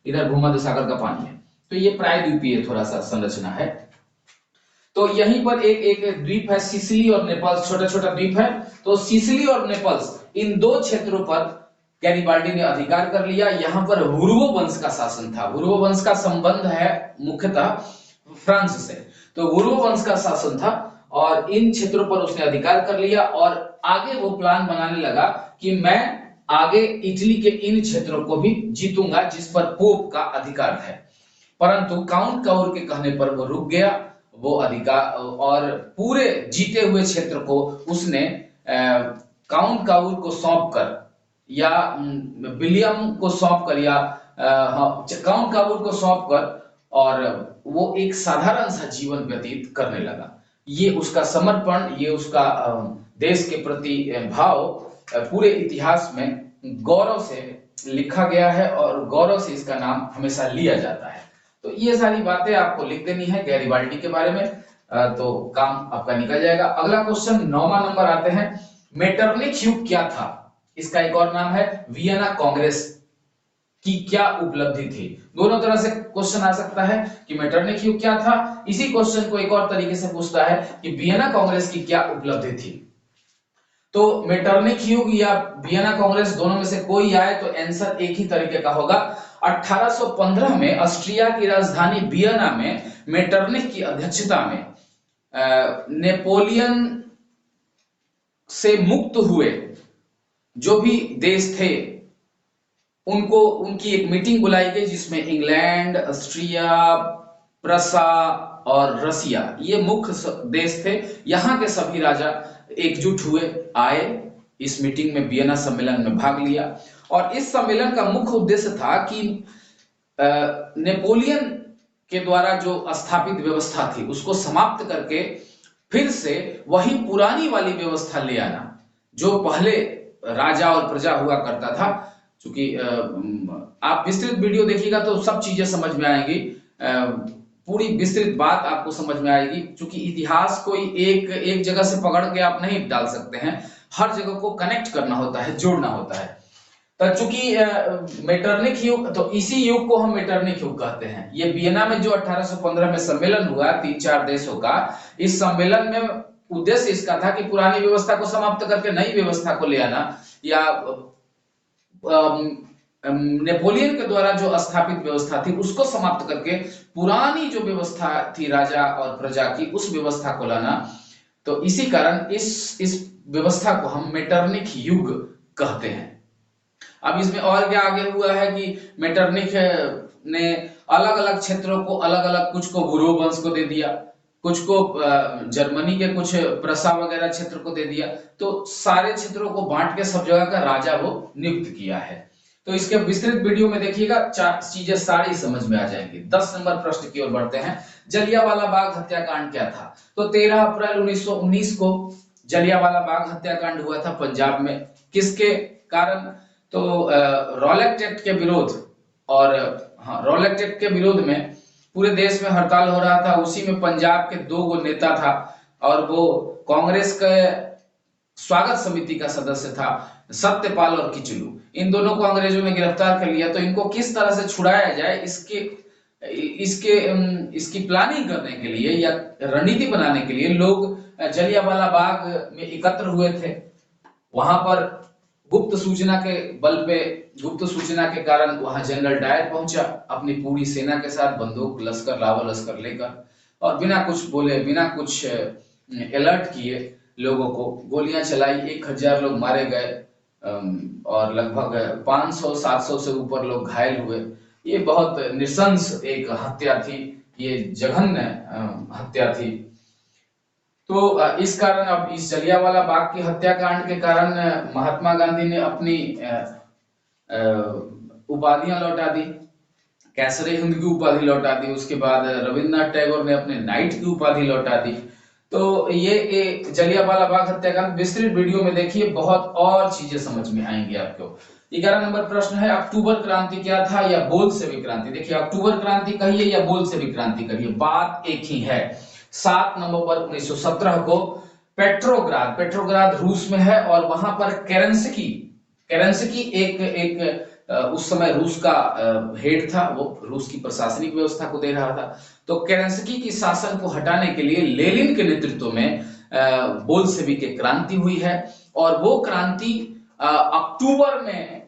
इधर भूमध्य सागर का पानी है, तो ये प्रायद्वीपीय थोड़ा सा संरचना है। तो यहीं पर एक द्वीप है सिसिली और नेपल्स, छोटा छोटा द्वीप है। तो सिसिली और नेपल्स, इन दो क्षेत्रों पर गैरिबाल्डी ने अधिकार कर लिया। यहाँ पर वुर्वो वंश का शासन था। वुर्वो वंश का संबंध है मुख्यतः फ्रांस से, तो वुर्वो वंश का शासन था और इन क्षेत्रों पर उसने अधिकार कर लिया। और आगे वो प्लान बनाने लगा कि मैं आगे इटली के इन क्षेत्रों को भी जीतूंगा जिस पर पोप का अधिकार है। परंतु काउंट काउर के कहने पर वो रुक गया, वो अधिकार, और पूरे जीते हुए क्षेत्र को उसने काउंट काउर को सौंप कर या विलियम को सौंप कर या काउंट काउर को सौंप कर, और वो एक साधारण सा जीवन व्यतीत करने लगा। ये उसका समर्पण, ये उसका देश के प्रति भाव पूरे इतिहास में गौरव से लिखा गया है और गौरव से इसका नाम हमेशा लिया जाता है। तो ये सारी बातें आपको लिख देनी है गैरिबाल्डी के बारे में, तो काम आपका निकल जाएगा। अगला क्वेश्चन 9वां नंबर आते हैं, मेटरनिख युग क्या था? इसका एक और नाम है वियना कांग्रेस की क्या उपलब्धि थी? दोनों तरह से क्वेश्चन आ सकता है कि मेटरनिख युग क्या था। इसी क्वेश्चन को एक और तरीके से पूछता है कि वियना कांग्रेस की क्या उपलब्धि थी। तो मेटरनिख युग या वियना कांग्रेस, दोनों में से कोई आए तो आंसर एक ही तरीके का होगा। 1815 में ऑस्ट्रिया की राजधानी वियना में मेटरनिख की अध्यक्षता में नेपोलियन से मुक्त हुए जो भी देश थे उनको, उनकी एक मीटिंग बुलाई गई जिसमें इंग्लैंड, ऑस्ट्रिया, प्रसा और रसिया, ये मुख्य देश थे। यहाँ के सभी राजा एकजुट हुए, आए इस मीटिंग में, वियना सम्मेलन में भाग लिया। और इस सम्मेलन का मुख्य उद्देश्य था कि नेपोलियन के द्वारा जो स्थापित व्यवस्था थी उसको समाप्त करके फिर से वही पुरानी वाली व्यवस्था ले आना जो पहले राजा और प्रजा हुआ करता था। क्योंकि आप विस्तृत वीडियो देखिएगा तो सब चीजें समझ में आएंगी, पूरी विस्तृत बात आपको समझ में आएगी। क्योंकि इतिहास कोई एक जगह से पकड़ के आप नहीं डाल सकते हैं, हर जगह को कनेक्ट करना होता है, जोड़ना होता है। तो चूंकि मेटरनिक युग, तो इसी युग को हम मेटरनिक युग कहते हैं। ये वियना में जो 1815 में सम्मेलन हुआ 3-4 देशों का, इस सम्मेलन में उद्देश्य इसका था कि पुरानी व्यवस्था को समाप्त करके नई व्यवस्था को ले आना, या नेपोलियन के द्वारा जो स्थापित व्यवस्था थी उसको समाप्त करके पुरानी जो व्यवस्था थी राजा और प्रजा की, उस व्यवस्था को लाना। तो इसी कारण इस व्यवस्था को हम मेटरनिक युग कहते हैं। अब इसमें और क्या आगे हुआ है कि मेटरनिख ने अलग अलग क्षेत्रों को अलग अलग, कुछ को बुरो वंश को दे दिया, कुछ को जर्मनी के कुछ प्रसा वगैरह क्षेत्र को दे दिया, तो सारे क्षेत्रों को बांट के सब जगह का राजा वो नियुक्त किया है। तो इसके विस्तृत वीडियो में देखिएगा, 4 चीजें सारी समझ में आ जाएंगी। 10 नंबर प्रश्न की ओर बढ़ते हैं। जलियांवाला बाग हत्याकांड क्या था? तो 13 अप्रैल 1919 को जलियांवाला बाग हत्याकांड हुआ था पंजाब में। किसके कारण? तो रॉलेट एक्ट के विरोध, और रॉलेट एक्ट के विरोध में पूरे देश में हड़ताल हो रहा था। उसी में पंजाब के 2 नेता था, और वो कांग्रेस के स्वागत समिति का सदस्य था, सत्यपाल और किचलू। इन दोनों को अंग्रेजों ने गिरफ्तार कर लिया। तो इनको किस तरह से छुड़ाया जाए, इसकी प्लानिंग करने के लिए या रणनीति बनाने के लिए लोग जलियांवाला बाग में एकत्र हुए थे। वहां पर गुप्त सूचना के बल पे, गुप्त सूचना के कारण वहां जनरल डायर पहुंचा अपनी पूरी सेना के साथ, बंदूक लश्कर, लावा लश्कर लेकर, और बिना कुछ बोले, बिना कुछ अलर्ट किए लोगों को गोलियां चलाई। 1000 लोग मारे गए और लगभग 500-700 से ऊपर लोग घायल हुए। ये बहुत नृशंस एक हत्या थी, ये जघन्य हत्या थी। तो इस कारण, अब इस जलियांवाला बाग की हत्याकांड के कारण महात्मा गांधी ने अपनी उपाधियां लौटा दी। कैसरे हिंद की उपाधि लौटा दी। उसके बाद रविन्द्रनाथ टैगोर ने अपने नाइट की उपाधि लौटा दी। तो ये जलियांवाला बाग हत्याकांड विस्तृत वीडियो में देखिए, बहुत और चीजें समझ में आएंगी आपको। 11 नंबर प्रश्न है, अक्टूबर क्रांति क्या था या बोल्शेविक क्रांति? देखिए, अक्टूबर क्रांति कहिए या बोल्शेविक क्रांति कहिए, बात एक ही है। 7 नवंबर 1917 को पेट्रोग्राद रूस में है, और वहां पर केरेंस्की एक उस समय रूस का हेड था, वो रूस की प्रशासनिक व्यवस्था को दे रहा था। तो केरेंस्की की शासन को हटाने के लिए लेनिन के नेतृत्व में बोल्शेविक की क्रांति हुई है, और वो क्रांति अक्टूबर में,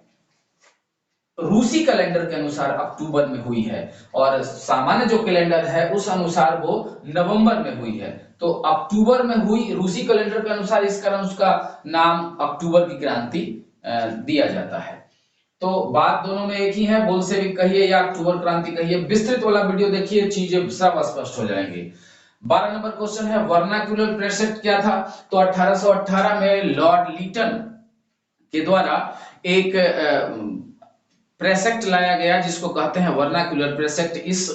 रूसी कैलेंडर के अनुसार अक्टूबर में हुई है, और सामान्य जो कैलेंडर है उस अनुसार वो नवंबर में हुई है। तो अक्टूबर में हुई रूसी कैलेंडर के अनुसार, इस कारण उसका नाम अक्टूबर की क्रांति दिया जाता है। तो बात दोनों में एक ही है, बोल्शेविक कहिए या अक्टूबर क्रांति कहिए। विस्तृत वाला वीडियो देखिए, चीजें सब स्पष्ट हो जाएंगी। 12 नंबर क्वेश्चन है, वर्नाक्युलर प्रेस एक्ट क्या था? तो 1818 में लॉर्ड लीटन के द्वारा एक प्रेस एक्ट लाया गया, जिसको कहते हैं वर्नाक्युलर प्रेस एक्ट। इस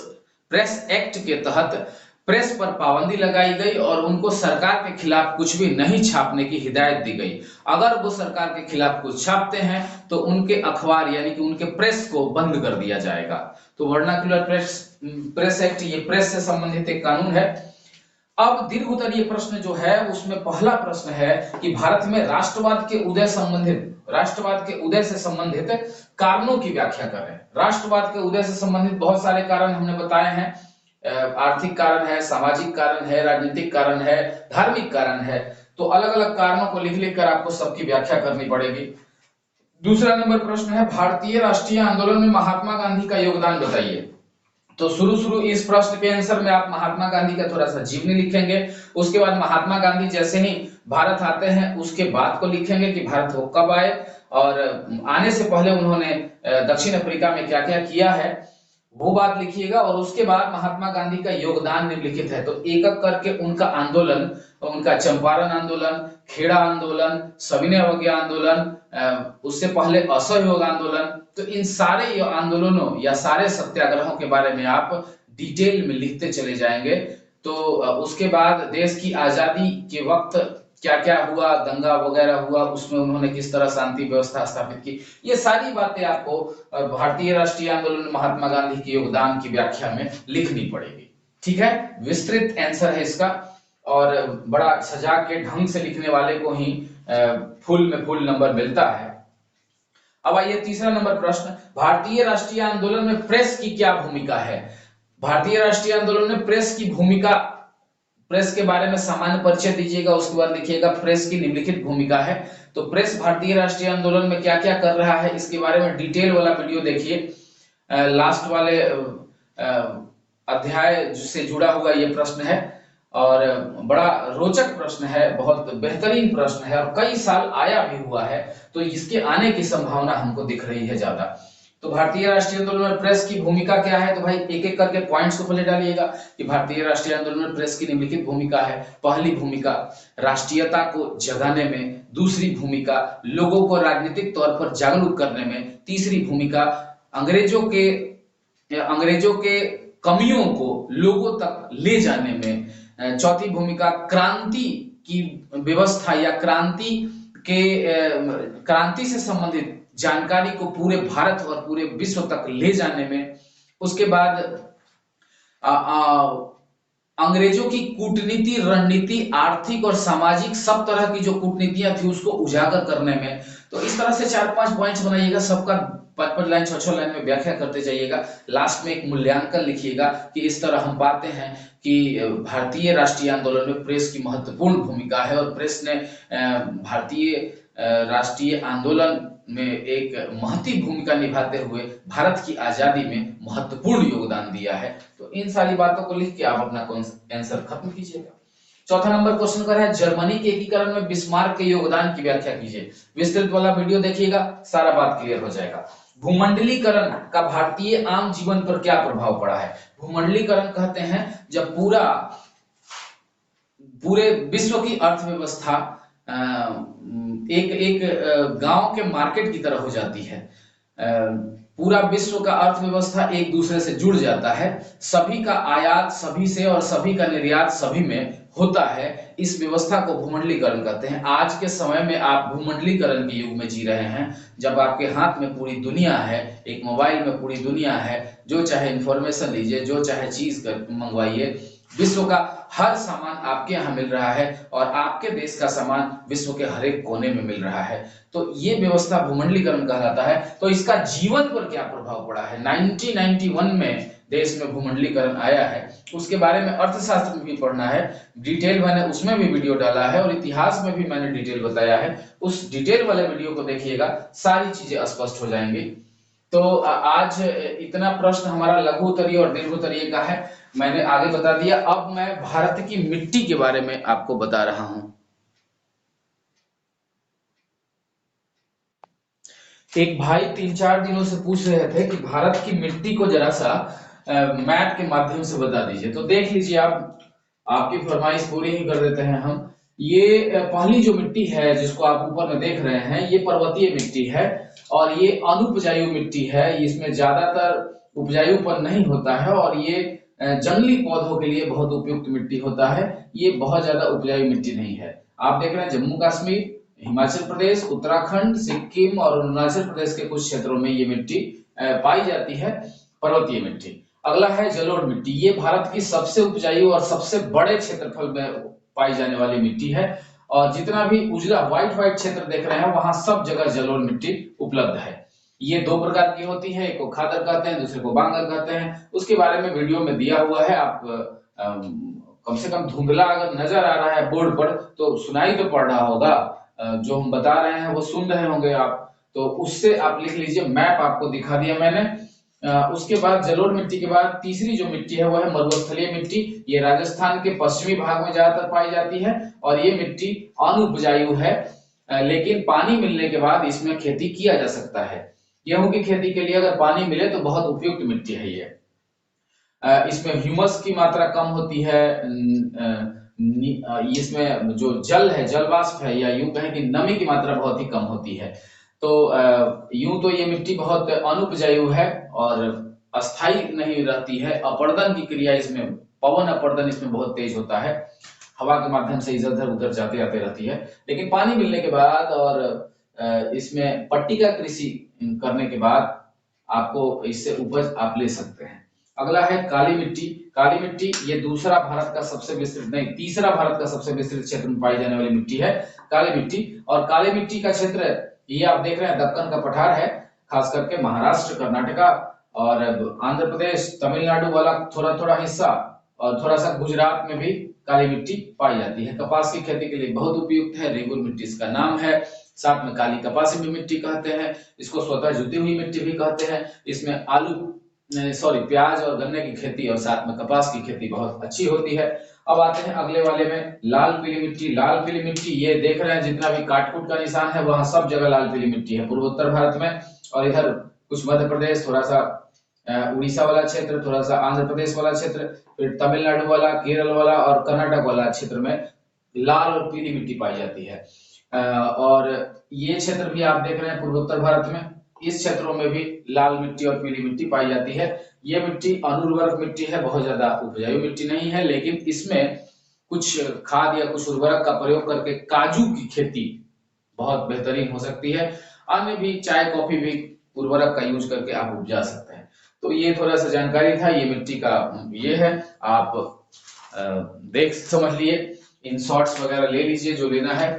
प्रेस एक्ट के तहत प्रेस पर पाबंदी लगाई गई, और उनको सरकार के खिलाफ कुछ भी नहीं छापने की हिदायत दी गई। अगर वो सरकार के खिलाफ कुछ छापते हैं तो उनके अखबार यानी कि उनके प्रेस को बंद कर दिया जाएगा। तो वर्नाक्युलर प्रेस एक्ट, ये प्रेस से संबंधित एक कानून है। अब दीर्घ उत्तरीय प्रश्न जो है, उसमें पहला प्रश्न है कि भारत में राष्ट्रवाद के उदय से संबंधित कारणों की व्याख्या करें। राष्ट्रवाद के उदय से संबंधित बहुत सारे कारण हमने बताए हैं। आर्थिक कारण है, सामाजिक कारण है, राजनीतिक कारण है, धार्मिक कारण है। तो अलग अलग कारणों को लिख कर आपको सबकी व्याख्या करनी पड़ेगी। दूसरा नंबर प्रश्न है, भारतीय राष्ट्रीय आंदोलन में महात्मा गांधी का योगदान बताइए। तो शुरू इस प्रश्न के आंसर में आप महात्मा गांधी का थोड़ा सा जीवनी लिखेंगे। उसके बाद महात्मा गांधी जैसे ही भारत आते हैं उसके बाद को लिखेंगे कि भारत वो कब आए, और आने से पहले उन्होंने दक्षिण अफ्रीका में क्या क्या किया है वो बात लिखिएगा। और उसके बाद महात्मा गांधी का योगदान निम्नलिखित है। तो एक एक करके उनका आंदोलन, उनका चंपारण आंदोलन, खेड़ा आंदोलन, सविनय अवज्ञा आंदोलन, उससे पहले असहयोग आंदोलन, तो इन सारे आंदोलनों या सारे सत्याग्रहों के बारे में आप डिटेल में लिखते चले जाएंगे। तो उसके बाद देश की आजादी के वक्त क्या क्या हुआ, दंगा वगैरह हुआ, उसमें उन्होंने किस तरह शांति व्यवस्था स्थापित की, ये सारी बातें आपको भारतीय राष्ट्रीय आंदोलन में महात्मा गांधी के योगदान की व्याख्या में लिखनी पड़ेगी। ठीक है, विस्तृत आंसर है इसका। और बड़ा सजा के ढंग से लिखने वाले को ही फुल में फुल नंबर मिलता है। अब आइए तीसरा नंबर प्रश्न, भारतीय राष्ट्रीय आंदोलन में प्रेस की क्या भूमिका है? भारतीय राष्ट्रीय आंदोलन में प्रेस की भूमिका, प्रेस के बारे में सामान्य परिचय दीजिएगा, उसके बाद लिखिएगा प्रेस की निम्नलिखित भूमिका है। तो प्रेस भारतीय राष्ट्रीय आंदोलन में क्या क्या कर रहा है, इसके बारे में डिटेल वाला वीडियो देखिए। लास्ट वाले अध्याय से जुड़ा हुआ ये प्रश्न है और बड़ा रोचक प्रश्न है, बहुत बेहतरीन प्रश्न है और कई साल आया भी हुआ है, तो इसके आने की संभावना हमको दिख रही है ज्यादा। तो भारतीय राष्ट्रीय आंदोलन में प्रेस की भूमिका क्या है? तो भाई एक एक करके पॉइंट्स को पहले डालिएगा कि भारतीय राष्ट्रीय आंदोलन में प्रेस की निम्नलिखित भूमिका है। पहली भूमिका, राष्ट्रीयता को जगाने में। दूसरी भूमिका, लोगों को राजनीतिक तौर पर जागरूक करने में। तीसरी भूमिका, अंग्रेजों के कमियों को लोगों तक ले जाने में। चौथी भूमिका, क्रांति की व्यवस्था या क्रांति से संबंधित जानकारी को पूरे भारत और पूरे विश्व तक ले जाने में। उसके बाद अंग्रेजों की कूटनीति, रणनीति, आर्थिक और सामाजिक सब तरह की जो कूटनीतियां थी उसको उजागर करने में। तो इस तरह से 4-5 पॉइंट्स बनाइएगा, सबका 5-5 लाइन 6-6 लाइन में व्याख्या करते जाइएगा। लास्ट में एक मूल्यांकन लिखिएगा कि इस तरह हम पाते हैं कि भारतीय राष्ट्रीय आंदोलन में प्रेस की महत्वपूर्ण भूमिका है और प्रेस ने भारतीय राष्ट्रीय आंदोलन में एक महती भूमिका निभाते हुए भारत की आजादी में महत्वपूर्ण योगदान दिया है। तो इन सारी बातों को लिख के आप अपना आंसर खत्म कीजिएगा। चौथा नंबर क्वेश्चन कर है, जर्मनी के एकीकरण में बिस्मार्क के योगदान की व्याख्या कीजिए। विस्तृत वाला वीडियो देखिएगा, सारा बात क्लियर हो जाएगा। भूमंडलीकरण का भारतीय आम जीवन पर क्या प्रभाव पड़ा है? भूमंडलीकरण कहते हैं जब पूरे विश्व की अर्थव्यवस्था एक गांव के मार्केट की तरह हो जाती है। पूरा विश्व का अर्थव्यवस्था एक दूसरे से जुड़ जाता है, सभी का आयात सभी से और सभी का निर्यात सभी में होता है। इस व्यवस्था को भूमंडलीकरण कहते हैं। आज के समय में आप भूमंडलीकरण के युग में जी रहे हैं, जब आपके हाथ में पूरी दुनिया है, एक मोबाइल में पूरी दुनिया है, जो चाहे इंफॉर्मेशन लीजिए, जो चाहे चीज मंगवाइए, विश्व का हर सामान आपके यहाँ मिल रहा है और आपके देश का सामान विश्व के हर एक कोने में मिल रहा है। तो ये व्यवस्था भूमंडलीकरण कहलाता है। तो इसका जीवन पर क्या प्रभाव पड़ा है? 1991 में देश में भूमंडलीकरण आया है, उसके बारे में अर्थशास्त्र में भी पढ़ना है, डिटेल मैंने उसमें भी वीडियो डाला है और इतिहास में भी मैंने डिटेल बताया है। उस डिटेल वाले वीडियो को देखिएगा, सारी चीजें स्पष्ट हो जाएंगी। तो आज इतना प्रश्न हमारा लघु उत्तरीय और दीर्घ उत्तरीय का है, मैंने आगे बता दिया। अब मैं भारत की मिट्टी के बारे में आपको बता रहा हूं। एक भाई 3-4 दिनों से पूछ रहे थे कि भारत की मिट्टी को जरा सा मैप के माध्यम से बता दीजिए। तो देख लीजिए, आप आपकी फरमाइश पूरी ही कर देते हैं हम। ये पहली जो मिट्टी है जिसको आप ऊपर में देख रहे हैं, ये पर्वतीय मिट्टी है और ये अनुपजाऊ मिट्टी है। इसमें ज्यादातर उपजाऊपन नहीं होता है और ये जंगली पौधों के लिए बहुत उपयुक्त मिट्टी होता है। ये बहुत ज्यादा उपजाऊ मिट्टी नहीं है। आप देख रहे हैं जम्मू कश्मीर, हिमाचल प्रदेश, उत्तराखंड, सिक्किम और अरुणाचल प्रदेश के कुछ क्षेत्रों में ये मिट्टी पाई जाती है, पर्वतीय मिट्टी। अगला है जलोढ़ मिट्टी। ये भारत की सबसे उपजाऊ और सबसे बड़े क्षेत्रफल में पाई जाने वाली मिट्टी है और जितना भी उजला व्हाइट क्षेत्र देख रहे हैं वहां सब जगह जलोढ़ मिट्टी उपलब्ध है। ये 2 प्रकार की होती है, एक को खादर कहते हैं, दूसरे को बांगर कहते हैं। उसके बारे में वीडियो में दिया हुआ है। आप कम से कम धुंधला अगर नजर आ रहा है बोर्ड पर तो सुनाई तो पड़ रहा होगा, जो हम बता रहे हैं वो सुन रहे होंगे आप, तो उससे आप लिख लीजिए। मैप आपको दिखा दिया मैंने। उसके बाद जलोढ़ मिट्टी के बाद तीसरी जो मिट्टी है वो है मरुस्थलीय मिट्टी। ये राजस्थान के पश्चिमी भाग में ज्यादातर पाई जाती है और ये मिट्टी अनुपजाऊ है, लेकिन पानी मिलने के बाद इसमें खेती किया जा सकता है। गेहूं की खेती के लिए अगर पानी मिले तो बहुत उपयुक्त मिट्टी है ये। इसमें ह्यूमस की मात्रा कम होती है, इसमें जो जल है, जल वाष्प है, या यूं कहें कि नमी की मात्रा बहुत ही कम होती है। तो यूं तो ये मिट्टी बहुत अनुपजाऊ है और अस्थायी नहीं रहती है। अपर्दन की क्रिया इसमें, पवन अपर्दन इसमें बहुत तेज होता है, हवा के माध्यम से इधर उधर जाते आते रहती है। लेकिन पानी मिलने के बाद और इसमें पट्टिका कृषि करने के बाद आपको इससे उपज आप ले सकते हैं। अगला है काली मिट्टी। काली मिट्टी ये दूसरा भारत का सबसे विस्तृत नहीं, तीसरा भारत का सबसे विस्तृत क्षेत्र में पाई जाने वाली मिट्टी है काली मिट्टी। और काली मिट्टी का क्षेत्र ये आप देख रहे हैं दक्कन का पठार है, खास करके महाराष्ट्र, कर्नाटका और आंध्र प्रदेश, तमिलनाडु वाला थोड़ा थोड़ा हिस्सा और थोड़ा सा गुजरात में भी काली मिट्टी पाई जाती है। कपास की खेती के लिए बहुत उपयुक्त है, रेगुर मिट्टी इसका नाम है। साथ में काली कपासी भी मिट्टी कहते हैं, इसको स्वतः जुती हुई मिट्टी भी कहते हैं। इसमें प्याज और गन्ने की खेती और साथ में कपास की खेती बहुत अच्छी होती है। अब आते हैं अगले वाले में, लाल पीली मिट्टी। लाल पीली मिट्टी ये देख रहे हैं जितना भी काटकूट का निशान है वहां सब जगह लाल पीली मिट्टी है पूर्वोत्तर भारत में, और इधर कुछ मध्य प्रदेश, थोड़ा सा उड़ीसा वाला क्षेत्र, थोड़ा सा आंध्र प्रदेश वाला क्षेत्र, फिर तमिलनाडु वाला, केरल वाला और कर्नाटक वाला क्षेत्र में लाल और पीली मिट्टी पाई जाती है। और ये क्षेत्र भी आप देख रहे हैं पूर्वोत्तर भारत में, इस क्षेत्रों में भी लाल मिट्टी और पीली मिट्टी पाई जाती है। ये मिट्टी अनुर्वरक मिट्टी है, बहुत ज्यादा उपजाऊ मिट्टी नहीं है, लेकिन इसमें कुछ खाद या कुछ उर्वरक का प्रयोग करके काजू की खेती बहुत बेहतरीन हो सकती है। अन्य भी चाय कॉफी भी उर्वरक का यूज करके आप उपजा सकते हैं। तो ये थोड़ा सा जानकारी था, ये मिट्टी का ये है, आप देख समझ लिए, इन शॉर्ट्स वगैरह ले लीजिए जो लेना है।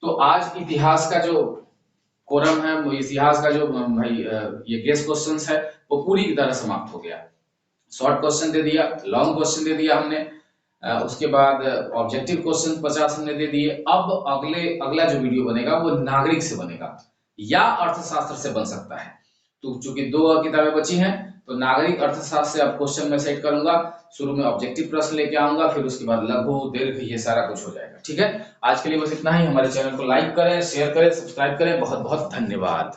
तो आज इतिहास का जो कोरम है, इतिहास का जो भाई ये गेस क्वेश्चंस है वो पूरी की तरह समाप्त हो गया। शॉर्ट क्वेश्चन दे दिया, लॉन्ग क्वेश्चन दे दिया हमने, उसके बाद ऑब्जेक्टिव क्वेश्चन 50 हमने दे दिए। अब अगला जो वीडियो बनेगा वो नागरिक से बनेगा या अर्थशास्त्र से बन सकता है। तो चूंकि 2 किताबें बची हैं तो नागरिक अर्थशास्त्र से अब क्वेश्चन मैं सेट करूंगा। शुरू में ऑब्जेक्टिव प्रश्न लेके आऊंगा, फिर उसके बाद लघु, दीर्घ, ये सारा कुछ हो जाएगा। ठीक है, आज के लिए बस इतना ही। हमारे चैनल को लाइक करें, शेयर करें, सब्सक्राइब करें। बहुत बहुत धन्यवाद।